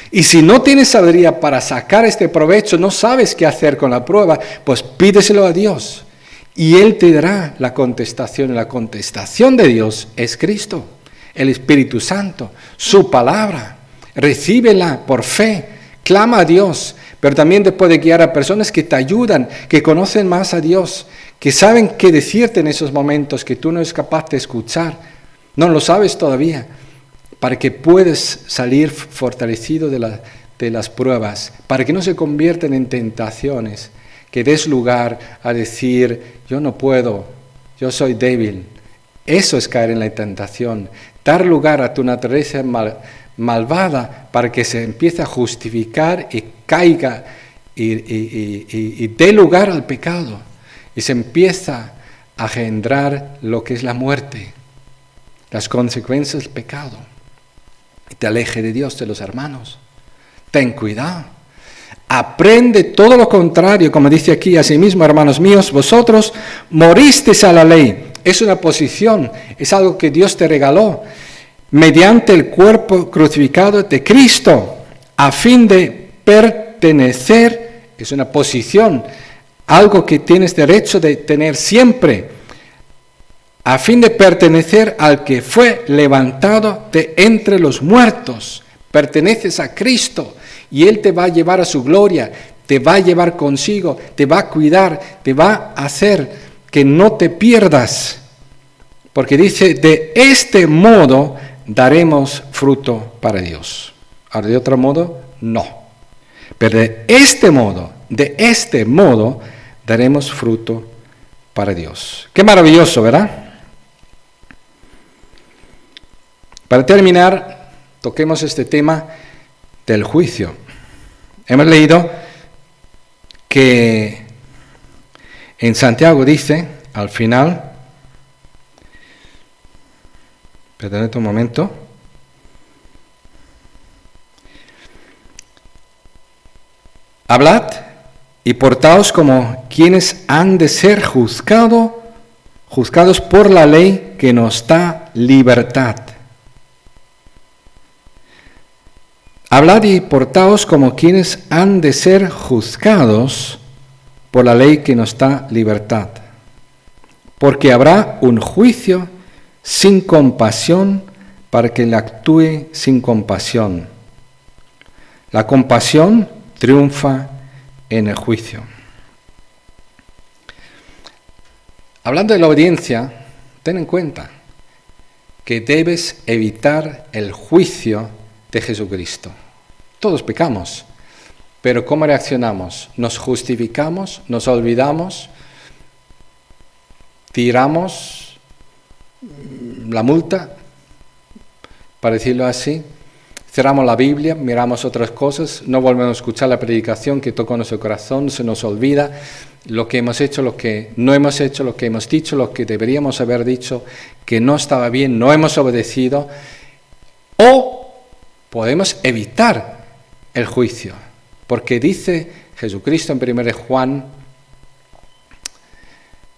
Y si no tienes sabiduría para sacar este provecho, no sabes qué hacer con la prueba, pues pídeselo a Dios. Y Él te dará la contestación. Y la contestación de Dios es Cristo, el Espíritu Santo, su palabra. Recíbela por fe, clama a Dios, pero también te puede guiar a personas que te ayudan, que conocen más a Dios, que saben qué decirte en esos momentos que tú no eres capaz de escuchar, no lo sabes todavía, para que puedas salir fortalecido de las pruebas, para que no se conviertan en tentaciones, que des lugar a decir, yo no puedo, yo soy débil. Eso es caer en la tentación, dar lugar a tu naturaleza malvada para que se empiece a justificar y caiga y dé lugar al pecado. Y se empieza a engendrar lo que es la muerte, las consecuencias del pecado. Y te aleje de Dios, de los hermanos. Ten cuidado. Aprende todo lo contrario, como dice aquí, asimismo, hermanos míos, vosotros moristeis a la ley. Es una posición, es algo que Dios te regaló, mediante el cuerpo crucificado de Cristo, a fin de pertenecer, es una posición, algo que tienes derecho de tener siempre, a fin de pertenecer al que fue levantado de entre los muertos. Perteneces a Cristo y Él te va a llevar a su gloria, te va a llevar consigo, te va a cuidar, te va a hacer que no te pierdas. Porque dice, de este modo daremos fruto para Dios. Ahora, de otro modo, no. Pero de este modo daremos fruto para Dios. Qué maravilloso, ¿verdad? Para terminar, toquemos este tema del juicio. Hemos leído que en Santiago dice, al final, perdonad un momento, hablad y portaos como quienes han de ser juzgados juzgados por la ley que nos da libertad. Hablad y portaos como quienes han de ser juzgados por la ley que nos da libertad, porque habrá un juicio sin compasión para quien actúe sin compasión. La compasión triunfa en el juicio. Hablando de la obediencia, ten en cuenta que debes evitar el juicio de Jesucristo. Todos pecamos, pero ¿cómo reaccionamos? ¿Nos justificamos? ¿Nos olvidamos? ¿Tiramos la multa? Para decirlo así, cerramos la Biblia, miramos otras cosas, no volvemos a escuchar la predicación que tocó nuestro corazón, se nos olvida lo que hemos hecho, lo que no hemos hecho, lo que hemos dicho, lo que deberíamos haber dicho, que no estaba bien, no hemos obedecido, o podemos evitar el juicio, porque dice Jesucristo en 1 Juan,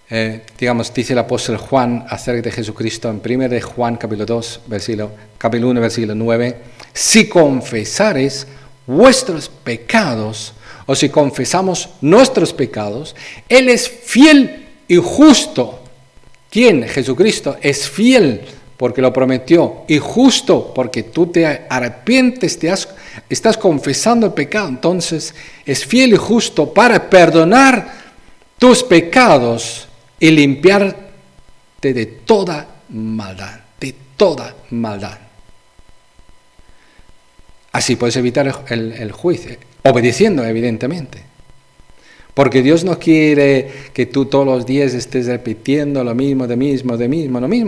dice el apóstol Juan acerca de Jesucristo en 1 Juan capítulo 1, versículo 9, si confesares vuestros pecados, o si confesamos nuestros pecados, Él es fiel y justo. ¿Quién? Jesucristo es fiel porque lo prometió, y justo porque tú te arrepientes, estás confesando el pecado, entonces es fiel y justo para perdonar tus pecados y limpiarte de toda maldad, Así puedes evitar el juicio, obedeciendo evidentemente. Porque Dios no quiere que tú todos los días estés repitiendo lo mismo,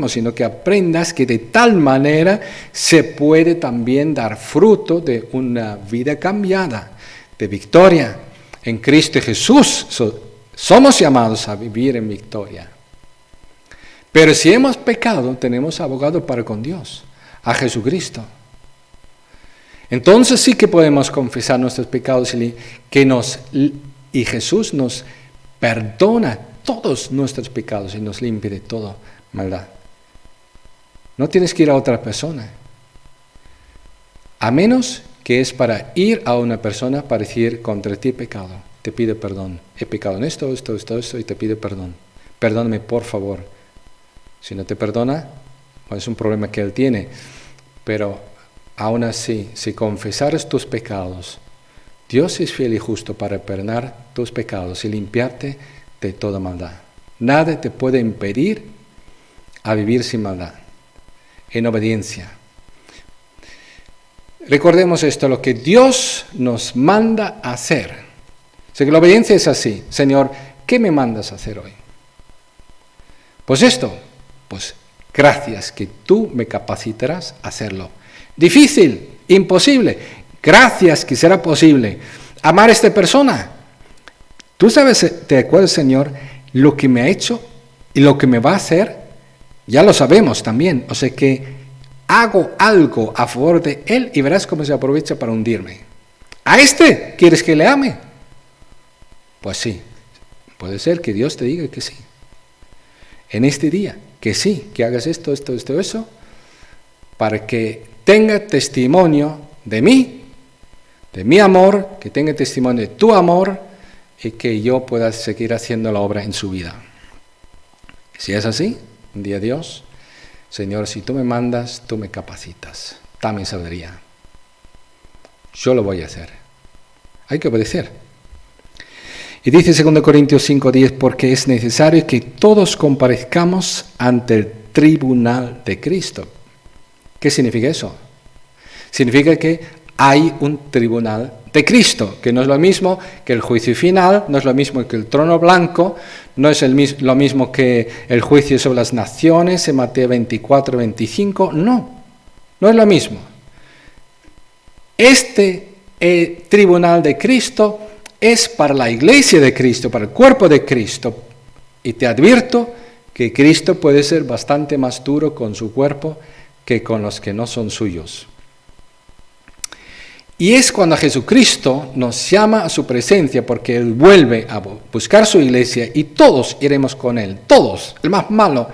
sino que aprendas que de tal manera se puede también dar fruto de una vida cambiada, de victoria. En Cristo Jesús somos llamados a vivir en victoria. Pero si hemos pecado, tenemos abogado para con Dios, a Jesucristo. Entonces sí que podemos confesar nuestros pecados y Jesús nos perdona todos nuestros pecados y nos limpia de toda maldad. No tienes que ir a otra persona, a menos que es para ir a una persona para decir contra ti pecado, te pido perdón, he pecado en esto y te pido perdón. Perdóname por favor. Si no te perdona, pues es un problema que él tiene, pero aún así, si confesares tus pecados, Dios es fiel y justo para perdonar tus pecados y limpiarte de toda maldad. Nada te puede impedir a vivir sin maldad, en obediencia. Recordemos esto, lo que Dios nos manda a hacer. O sea que la obediencia es así. Señor, ¿qué me mandas a hacer hoy? Pues esto, pues gracias que tú me capacitarás a hacerlo. Difícil, imposible. Gracias que será posible. Amar a esta persona. Tú sabes, ¿te acuerdas, Señor, lo que me ha hecho y lo que me va a hacer? Ya lo sabemos también. O sea que hago algo a favor de él y verás cómo se aprovecha para hundirme. ¿A este quieres que le ame? Pues sí. Puede ser que Dios te diga que sí. En este día, que sí, que hagas esto, eso, para que tenga testimonio de mí, de mi amor, que tenga testimonio de tu amor y que yo pueda seguir haciendo la obra en su vida. Si es así, un día Dios, Señor, si tú me mandas, tú me capacitas, dame sabiduría. Yo lo voy a hacer. Hay que obedecer. Y dice 2 Corintios 5:10, porque es necesario que todos comparezcamos ante el tribunal de Cristo. ¿Qué significa eso? Significa que hay un tribunal de Cristo, que no es lo mismo que el juicio final, no es lo mismo que el trono blanco, no es lo mismo que el juicio sobre las naciones en Mateo 24-25, no es lo mismo. Este tribunal de Cristo es para la iglesia de Cristo, para el cuerpo de Cristo, y te advierto que Cristo puede ser bastante más duro con su cuerpo que con los que no son suyos. Y es cuando Jesucristo nos llama a su presencia, porque Él vuelve a buscar su iglesia y todos iremos con Él, todos, el más malo,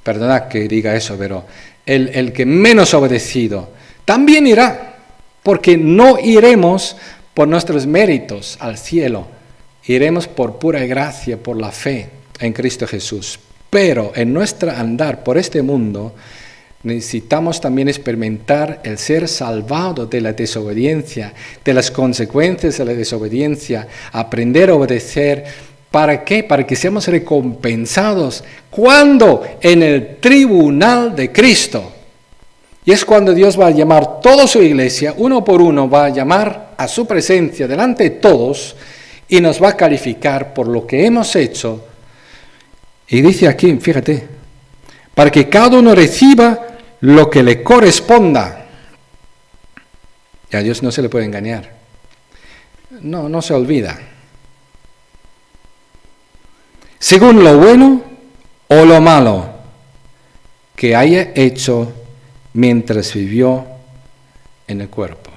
perdonad que diga eso, pero el que menos obedecido, también irá, porque no iremos por nuestros méritos al cielo, iremos por pura gracia, por la fe en Cristo Jesús. Pero en nuestro andar por este mundo, necesitamos también experimentar el ser salvado de la desobediencia, de las consecuencias de la desobediencia, aprender a obedecer. ¿Para qué? Para que seamos recompensados. ¿Cuándo? En el tribunal de Cristo. Y es cuando Dios va a llamar toda su iglesia, uno por uno va a llamar a su presencia delante de todos y nos va a calificar por lo que hemos hecho. Y dice aquí, fíjate, para que cada uno reciba lo que le corresponda. Y a Dios no se le puede engañar. No se olvida. Según lo bueno o lo malo que haya hecho mientras vivió en el cuerpo.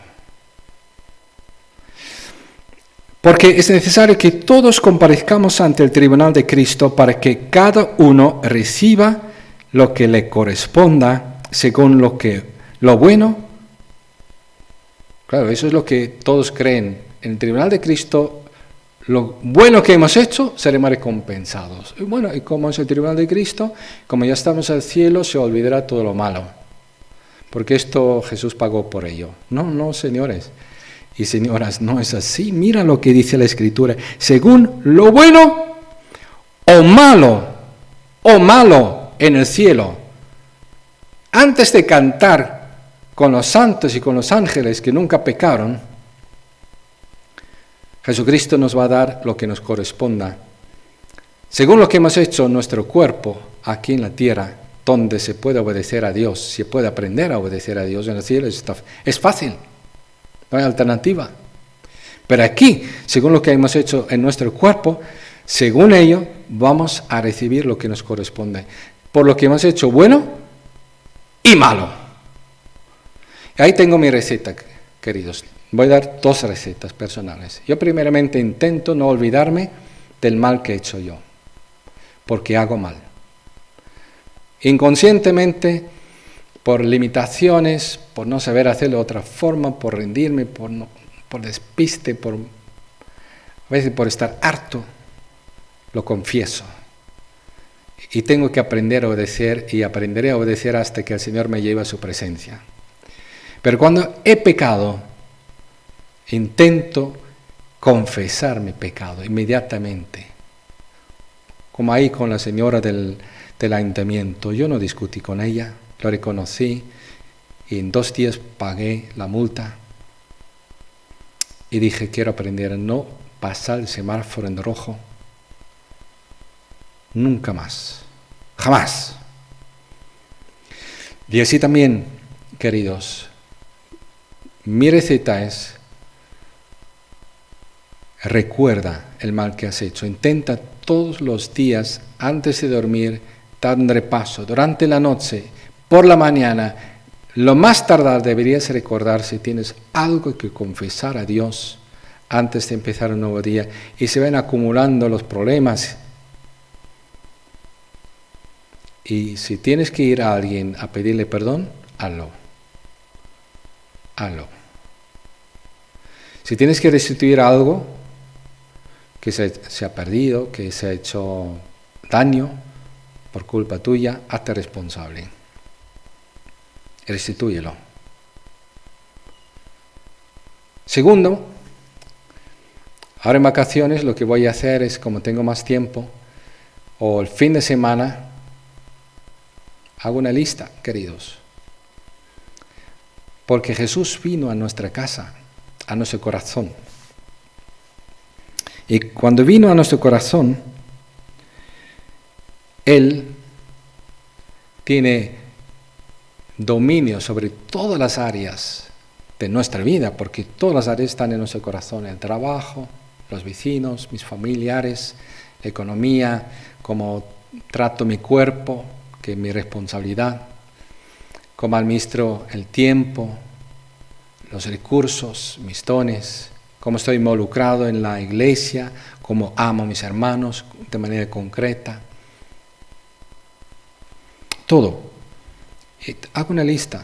Porque es necesario que todos comparezcamos ante el tribunal de Cristo para que cada uno reciba lo que le corresponda según lo bueno. Claro, eso es lo que todos creen. En el tribunal de Cristo, lo bueno que hemos hecho, seremos recompensados. Y bueno, y como es el tribunal de Cristo, como ya estamos al cielo, se olvidará todo lo malo. Porque esto Jesús pagó por ello. No, señores y señoras, no es así. Mira lo que dice la Escritura. Según lo bueno o malo en el cielo. Antes de cantar con los santos y con los ángeles que nunca pecaron, Jesucristo nos va a dar lo que nos corresponda. Según lo que hemos hecho en nuestro cuerpo aquí en la tierra, donde se puede obedecer a Dios, se puede aprender a obedecer a Dios en el cielo, es fácil, no hay alternativa. Pero aquí, según lo que hemos hecho en nuestro cuerpo, según ello, vamos a recibir lo que nos corresponde. Por lo que hemos hecho bueno y malo. Y ahí tengo mi receta, queridos. Voy a dar 2 recetas personales. Yo primeramente intento no olvidarme del mal que he hecho yo, porque hago mal. Inconscientemente, por limitaciones, por no saber hacerlo de otra forma, por rendirme, por despiste, a veces por estar harto, lo confieso. Y tengo que aprender a obedecer y aprenderé a obedecer hasta que el Señor me lleve a su presencia. Pero cuando he pecado, intento confesar mi pecado inmediatamente. Como ahí con la señora del ayuntamiento. Yo no discutí con ella, lo reconocí y en 2 días pagué la multa. Y dije, quiero aprender a no pasar el semáforo en rojo. Nunca más. Jamás. Y así también, queridos, mi receta es: recuerda el mal que has hecho. Intenta todos los días, antes de dormir, dar un repaso. Durante la noche, por la mañana, lo más tardar deberías recordar si tienes algo que confesar a Dios antes de empezar un nuevo día. Y se van acumulando los problemas. Y si tienes que ir a alguien a pedirle perdón, hazlo. Si tienes que restituir algo que se ha perdido, que se ha hecho daño por culpa tuya, hazte responsable. Restitúyelo. Segundo, ahora en vacaciones lo que voy a hacer es, como tengo más tiempo, o el fin de semana, hago una lista, queridos. Porque Jesús vino a nuestra casa, a nuestro corazón. Y cuando vino a nuestro corazón, Él tiene dominio sobre todas las áreas de nuestra vida, porque todas las áreas están en nuestro corazón: el trabajo, los vecinos, mis familiares, la economía, cómo trato mi cuerpo, que es mi responsabilidad, cómo administro el tiempo, los recursos, mis dones, cómo estoy involucrado en la iglesia, cómo amo a mis hermanos de manera concreta. Todo. Hago una lista.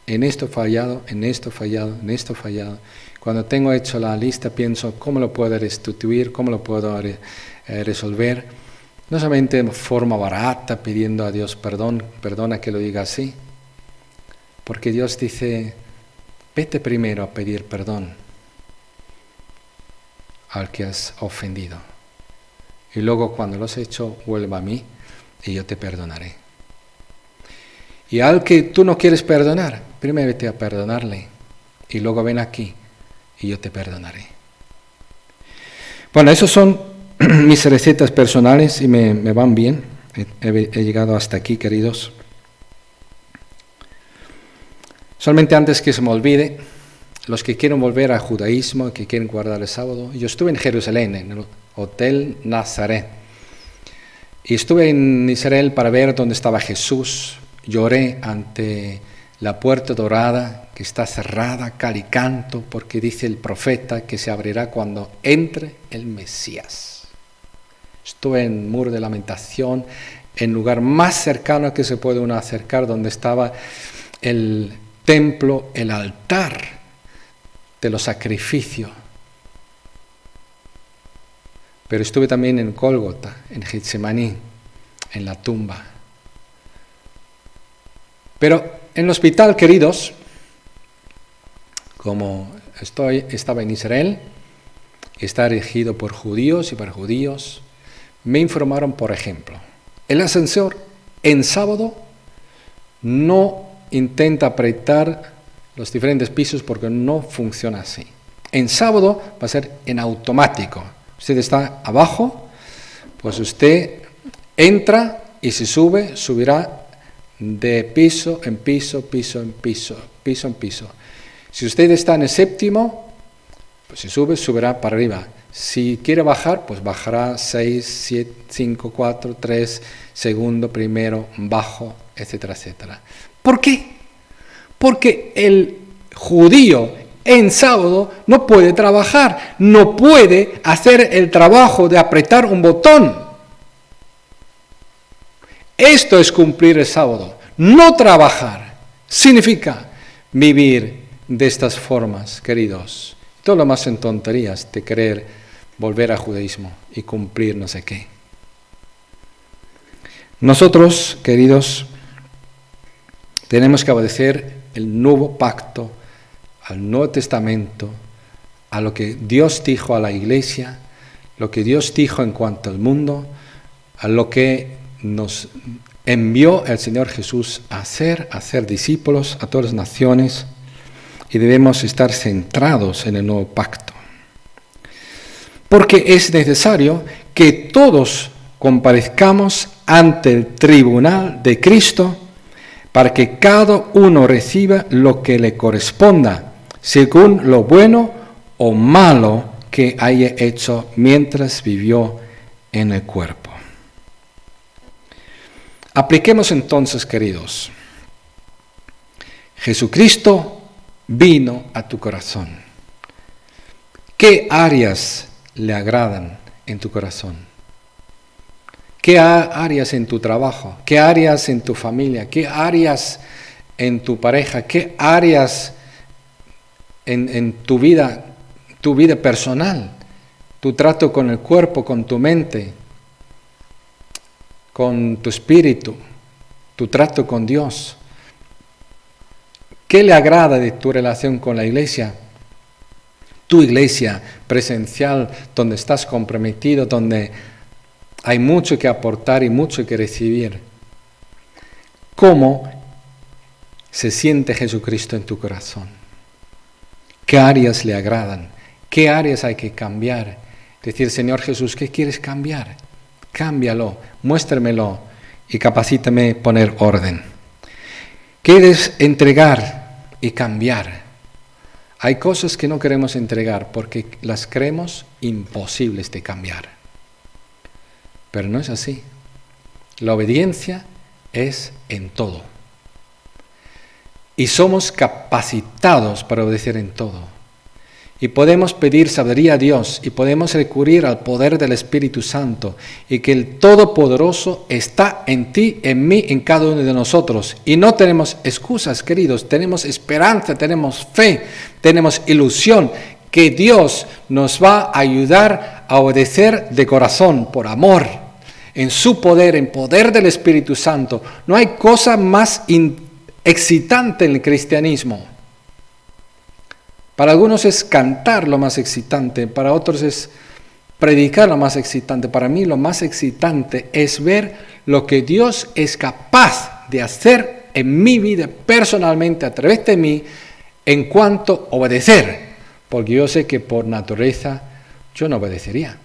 En esto he fallado, en esto he fallado, en esto he fallado. Cuando tengo hecho la lista pienso cómo lo puedo restituir, cómo lo puedo resolver. No solamente de forma barata pidiendo a Dios perdón, perdona que lo diga así. Porque Dios dice, vete primero a pedir perdón al que has ofendido. Y luego cuando lo has hecho, vuelva a mí y yo te perdonaré. Y al que tú no quieres perdonar, primero vete a perdonarle y luego ven aquí y yo te perdonaré. Bueno, esas son mis recetas personales y me van bien. He llegado hasta aquí, queridos. Solamente antes que se me olvide, los que quieren volver al judaísmo, que quieren guardar el sábado, yo estuve en Jerusalén, en el Hotel Nazaret. Y estuve en Israel para ver dónde estaba Jesús. Lloré ante la puerta dorada que está cerrada, cal y canto, porque dice el profeta que se abrirá cuando entre el Mesías. Estuve en el Muro de Lamentación, en el lugar más cercano que se puede uno acercar, donde estaba el templo, el altar de los sacrificios. Pero estuve también en Gólgota, en Getsemaní, en la tumba. Pero en el hospital, queridos, como estaba en Israel, está regido por judíos y para judíos, me informaron, por ejemplo, el ascensor en sábado no intenta apretar los diferentes pisos porque no funciona así. En sábado va a ser en automático. Usted está abajo, pues usted entra y si subirá de piso en piso, piso en piso, piso en piso. Si usted está en el séptimo, pues si subirá para arriba. Si quiere bajar, pues bajará 6, 7, 5, 4, 3, segundo, primero, bajo, etcétera, etcétera. ¿Por qué? Porque el judío en sábado no puede trabajar, no puede hacer el trabajo de apretar un botón. Esto es cumplir el sábado. No trabajar significa vivir de estas formas, queridos. Todo lo más en tonterías de querer volver al judaísmo y cumplir no sé qué. Nosotros, queridos, tenemos que obedecer el nuevo pacto, al Nuevo Testamento, a lo que Dios dijo a la iglesia, lo que Dios dijo en cuanto al mundo, a lo que nos envió el Señor Jesús a hacer discípulos a todas las naciones, y debemos estar centrados en el nuevo pacto. Porque es necesario que todos comparezcamos ante el tribunal de Cristo para que cada uno reciba lo que le corresponda, según lo bueno o malo que haya hecho mientras vivió en el cuerpo. Apliquemos entonces, queridos. Jesucristo vino a tu corazón. ¿Qué áreas le agradan en tu corazón? ¿Qué áreas en tu trabajo? ¿Qué áreas en tu familia? ¿Qué áreas en tu pareja? ¿Qué áreas en tu vida personal? Tu trato con el cuerpo, con tu mente, con tu espíritu, tu trato con Dios. ¿Qué le agrada de tu relación con la iglesia? Tu iglesia presencial, donde estás comprometido, donde hay mucho que aportar y mucho que recibir. ¿Cómo se siente Jesucristo en tu corazón? ¿Qué áreas le agradan? ¿Qué áreas hay que cambiar? Decir, Señor Jesús, ¿qué quieres cambiar? Cámbialo, muéstramelo y capacítame a poner orden. ¿Quieres entregar y cambiar? Hay cosas que no queremos entregar porque las creemos imposibles de cambiar. Pero no es así. La obediencia es en todo. y somos capacitados para obedecer en todo. Y podemos pedir sabiduría a Dios y podemos recurrir al poder del Espíritu Santo y que el Todopoderoso está en ti, en mí, en cada uno de nosotros. Y no tenemos excusas, queridos, tenemos esperanza, tenemos fe, tenemos ilusión que Dios nos va a ayudar a obedecer de corazón, por amor, en su poder, en poder del Espíritu Santo. No hay cosa más excitante en el cristianismo. Para algunos es cantar lo más excitante, para otros es predicar lo más excitante. Para mí lo más excitante es ver lo que Dios es capaz de hacer en mi vida personalmente a través de mí en cuanto a obedecer. Porque yo sé que por naturaleza yo no obedecería.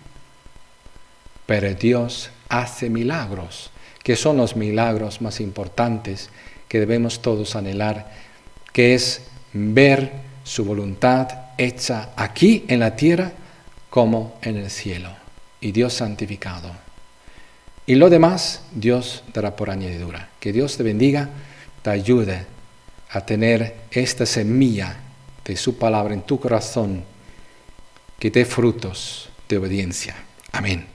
Pero Dios hace milagros, que son los milagros más importantes que debemos todos anhelar, que es ver su voluntad hecha aquí en la tierra como en el cielo. Y Dios santificado. Y lo demás, Dios dará por añadidura. Que Dios te bendiga, te ayude a tener esta semilla de su palabra en tu corazón, que dé frutos de obediencia. Amén.